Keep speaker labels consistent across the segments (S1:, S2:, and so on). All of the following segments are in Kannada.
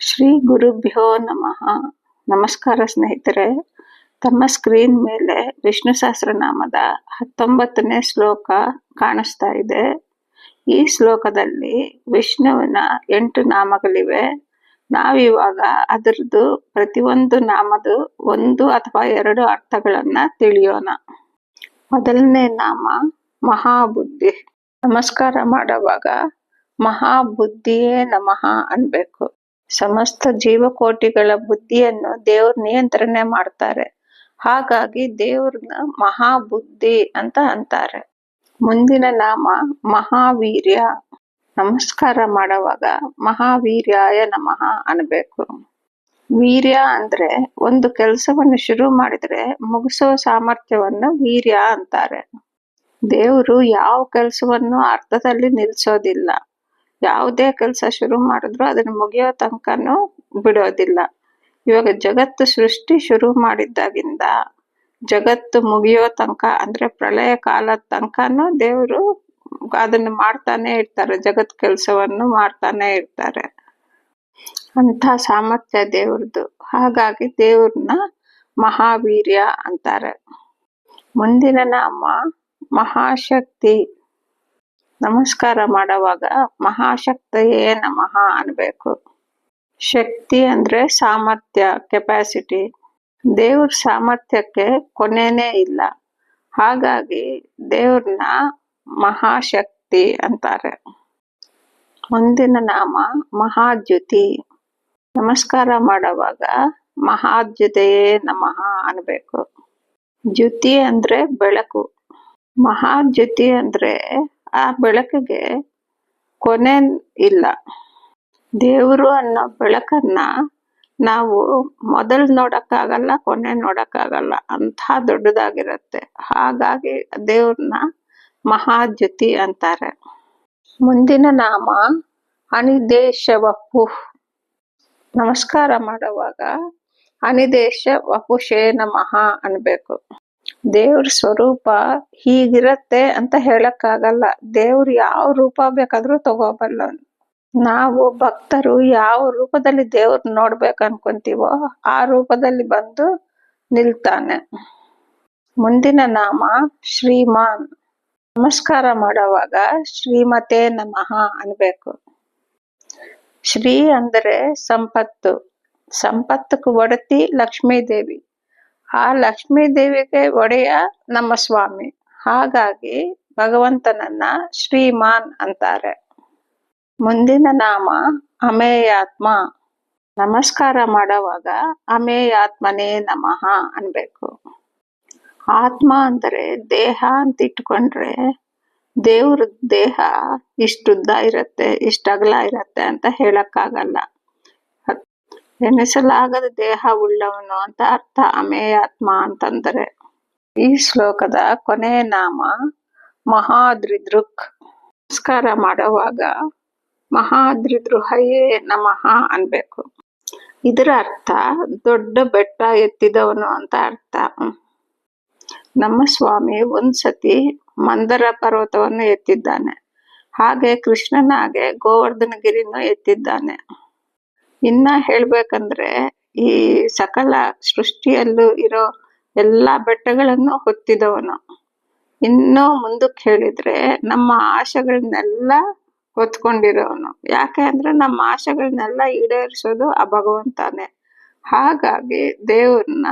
S1: ಶ್ರೀ ಗುರುಭ್ಯೋ ನಮಃ. ನಮಸ್ಕಾರ ಸ್ನೇಹಿತರೆ. ತಮ್ಮ ಸ್ಕ್ರೀನ್ ಮೇಲೆ ವಿಷ್ಣು ಸಹಸ್ರನಾಮದ 19ನೇ ಶ್ಲೋಕ ಕಾಣಿಸ್ತಾ ಇದೆ. ಈ ಶ್ಲೋಕದಲ್ಲಿ ವಿಷ್ಣುವಿನ 8 ನಾಮಗಳಿವೆ. ನಾವಿವಾಗ ಅದರದ್ದು ಪ್ರತಿಯೊಂದು ನಾಮದ 1 ಅಥವಾ 2 ಅರ್ಥಗಳನ್ನ ತಿಳಿಯೋಣ. ಮೊದಲನೇ ನಾಮ ಮಹಾಬುದ್ಧಿ. ನಮಸ್ಕಾರ ಮಾಡುವಾಗ ಮಹಾಬುದ್ಧಿಯೇ ನಮಃ ಅನ್ಬೇಕು. ಸಮಸ್ತ ಜೀವಕೋಟಿಗಳ ಬುದ್ಧಿಯನ್ನು ದೇವ್ರು ನಿಯಂತ್ರಣೆ ಮಾಡ್ತಾರೆ. ಹಾಗಾಗಿ ದೇವ್ರನ್ನ ಮಹಾಬುದ್ಧಿ ಅಂತ ಅಂತಾರೆ. ಮುಂದಿನ ನಾಮ ಮಹಾವೀರ್ಯ. ನಮಸ್ಕಾರ ಮಾಡುವಾಗ ಮಹಾವೀರ್ಯಾಯ ನಮಃ ಅನ್ಬೇಕು. ವೀರ್ಯ ಅಂದ್ರೆ ಒಂದು ಕೆಲಸವನ್ನು ಶುರು ಮಾಡಿದ್ರೆ ಮುಗಿಸೋ ಸಾಮರ್ಥ್ಯವನ್ನು ವೀರ್ಯ ಅಂತಾರೆ. ದೇವರು ಯಾವ ಕೆಲಸವನ್ನು ಅರ್ಧದಲ್ಲಿ ನಿಲ್ಸೋದಿಲ್ಲ. ಯಾವುದೇ ಕೆಲಸ ಶುರು ಮಾಡಿದ್ರು ಅದನ್ನ ಮುಗಿಯೋ ತನಕನೂ ಬಿಡೋದಿಲ್ಲ. ಇವಾಗ ಜಗತ್ತು ಸೃಷ್ಟಿ ಶುರು ಮಾಡಿದ್ದಾಗಿಂದ ಜಗತ್ತು ಮುಗಿಯೋ ತನಕ ಅಂದ್ರೆ ಪ್ರಳಯ ಕಾಲದ ತನಕನೂ ದೇವರು ಅದನ್ನ ಮಾಡ್ತಾನೆ ಇರ್ತಾರೆ. ಜಗತ್ ಕೆಲಸವನ್ನು ಮಾಡ್ತಾನೆ ಇರ್ತಾರೆ. ಅಂಥ ಸಾಮರ್ಥ್ಯ ದೇವ್ರದ್ದು. ಹಾಗಾಗಿ ದೇವ್ರನ್ನ ಮಹಾವೀರ್ಯ ಅಂತಾರೆ. ಮುಂದಿನ ನಾಮ ಮಹಾಶಕ್ತಿ. ನಮಸ್ಕಾರ ಮಾಡುವಾಗ ಮಹಾಶಕ್ತಿಯೇ ನಮಃ ಅನ್ಬೇಕು. ಶಕ್ತಿ ಅಂದ್ರೆ ಸಾಮರ್ಥ್ಯ, ಕೆಪಾಸಿಟಿ. ದೇವ್ರ ಸಾಮರ್ಥ್ಯಕ್ಕೆ ಕೊನೆನೇ ಇಲ್ಲ. ಹಾಗಾಗಿ ದೇವ್ರನ್ನ ಮಹಾಶಕ್ತಿ ಅಂತಾರೆ. ಮುಂದಿನ ನಾಮ ಮಹಾದ್ಯುತಿ. ನಮಸ್ಕಾರ ಮಾಡುವಾಗ ಮಹಾದ್ಯುತಿಯೇ ನಮಃ ಅನ್ಬೇಕು. ದ್ಯುತಿ ಅಂದ್ರೆ ಬೆಳಕು. ಮಹಾದ್ಯುತಿ ಅಂದ್ರೆ ಆ ಬೆಳಕಿಗೆ ಕೊನೆ ಇಲ್ಲ. ದೇವರು ಅನ್ನೋ ಬೆಳಕನ್ನ ನಾವು ಮೊದಲು ನೋಡಕ್ಕಾಗಲ್ಲ, ಕೊನೆ ನೋಡಕ್ಕಾಗಲ್ಲ. ಅಂಥ ದೊಡ್ಡದಾಗಿರುತ್ತೆ. ಹಾಗಾಗಿ ದೇವ್ರನ್ನ ಮಹಾದ್ಯುತಿ ಅಂತಾರೆ. ಮುಂದಿನ ನಾಮ ಅನಿದೇಶ ವಪು. ನಮಸ್ಕಾರ ಮಾಡುವಾಗ ಅನಿದೇಶ ವಪುಷೇ ನಮಃ ಅನ್ಬೇಕು. ದೇವ್ರ ಸ್ವರೂಪ ಹೀಗಿರತ್ತೆ ಅಂತ ಹೇಳಕ್ಕಾಗಲ್ಲ. ದೇವ್ರು ಯಾವ ರೂಪ ಬೇಕಾದ್ರೂ ತಗೋಬಲ್ಲ. ನಾವು ಭಕ್ತರು ಯಾವ ರೂಪದಲ್ಲಿ ದೇವ್ರ ನೋಡ್ಬೇಕು ಅನ್ಕೊಂತೀವೋ ಆ ರೂಪದಲ್ಲಿ ಬಂದು ನಿಲ್ತಾನೆ. ಮುಂದಿನ ನಾಮ ಶ್ರೀಮಾನ್. ನಮಸ್ಕಾರ ಮಾಡುವಾಗ ಶ್ರೀಮತೆ ನಮಃ ಅನ್ಬೇಕು. ಶ್ರೀ ಅಂದರೆ ಸಂಪತ್ತು. ಸಂಪತ್ತಕ್ಕೆ ಒಡತಿ ಲಕ್ಷ್ಮೀದೇವಿ. ಆ ಲಕ್ಷ್ಮೀ ದೇವಿಗೆ ಒಡೆಯ ನಮ್ಮ ಸ್ವಾಮಿ. ಹಾಗಾಗಿ ಭಗವಂತನನ್ನ ಶ್ರೀಮಾನ್ ಅಂತಾರೆ. ಮುಂದಿನ ನಾಮ ಅಮೇಯಾತ್ಮ. ನಮಸ್ಕಾರ ಮಾಡುವಾಗ ಅಮೇಯಾತ್ಮನೇ ನಮಃ ಅನ್ಬೇಕು. ಆತ್ಮ ಅಂದರೆ ದೇಹ ಅಂತ ಇಟ್ಕೊಂಡ್ರೆ ದೇವ್ರ ದೇಹ ಇಷ್ಟುದ್ದ ಇರತ್ತೆ, ಇಷ್ಟ ಅಗಲ ಇರತ್ತೆ ಅಂತ ಹೇಳಕ್ಕಾಗಲ್ಲ. ಎನಿಸಲಾಗದ ದೇಹ ಉಳ್ಳವನು ಅಂತ ಅರ್ಥ ಅಮೇಯಾತ್ಮ ಅಂತಂದರೆ. ಈ ಶ್ಲೋಕದ ಕೊನೆಯ ನಾಮ ಮಹಾದ್ರಿದೃಕ್. ನಮಸ್ಕಾರ ಮಾಡುವಾಗ ಮಹಾದ್ರಿದೃಹಯೇ ನಮಃ ಅನ್ಬೇಕು. ಇದರ ಅರ್ಥ ದೊಡ್ಡ ಬೆಟ್ಟ ಎತ್ತಿದವನು ಅಂತ ಅರ್ಥ. ನಮ್ಮ ಸ್ವಾಮಿ ಒಂದ್ಸತಿ ಮಂದರ ಪರ್ವತವನ್ನು ಎತ್ತಿದ್ದಾನೆ. ಹಾಗೆ ಕೃಷ್ಣನಾಗೆ ಗೋವರ್ಧನ ಗಿರಿನೂ ಎತ್ತಿದ್ದಾನೆ. ಇನ್ನ ಹೇಳ್ಬೇಕಂದ್ರೆ ಈ ಸಕಲ ಸೃಷ್ಟಿಯಲ್ಲೂ ಇರೋ ಎಲ್ಲಾ ಬೆಟ್ಟಗಳನ್ನು ಹೊತ್ತಿದವನು. ಇನ್ನೂ ಮುಂದಕ್ಕೆ ಹೇಳಿದ್ರೆ ನಮ್ಮ ಆಶೆಗಳನ್ನೆಲ್ಲ ಹೊತ್ಕೊಂಡಿರೋನು. ಯಾಕೆ ಅಂದ್ರೆ ನಮ್ಮ ಆಶೆಗಳನ್ನೆಲ್ಲ ಈಡೇರಿಸೋದು ಆ ಭಗವಂತನೇ. ಹಾಗಾಗಿ ದೇವ್ರನ್ನ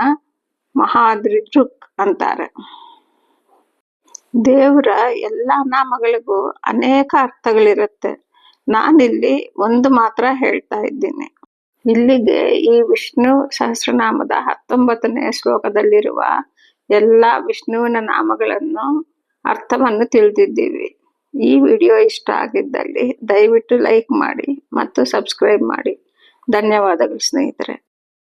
S1: ಮಹಾದ್ರಿದೃಕ್ ಅಂತಾರೆ. ದೇವರ ಎಲ್ಲಾ ನಾಮಗಳಿಗೂ ಅನೇಕ ಅರ್ಥಗಳಿರುತ್ತೆ. ನಾನಿಲ್ಲಿ ಒಂದು ಮಾತ್ರ ಹೇಳ್ತಾ ಇದ್ದೀನಿ. ಇಲ್ಲಿಗೆ ಈ ವಿಷ್ಣು ಸಹಸ್ರನಾಮದ 19ನೇ ಶ್ಲೋಕದಲ್ಲಿರುವ ಎಲ್ಲ ವಿಷ್ಣುವಿನ ನಾಮಗಳನ್ನು ಅರ್ಥವನ್ನು ತಿಳಿದಿದ್ದೀವಿ. ಈ ವಿಡಿಯೋ ಇಷ್ಟ ಆಗಿದ್ದಲ್ಲಿ ದಯವಿಟ್ಟು ಲೈಕ್ ಮಾಡಿ ಮತ್ತು ಸಬ್ಸ್ಕ್ರೈಬ್ ಮಾಡಿ. ಧನ್ಯವಾದಗಳು ಸ್ನೇಹಿತರೆ.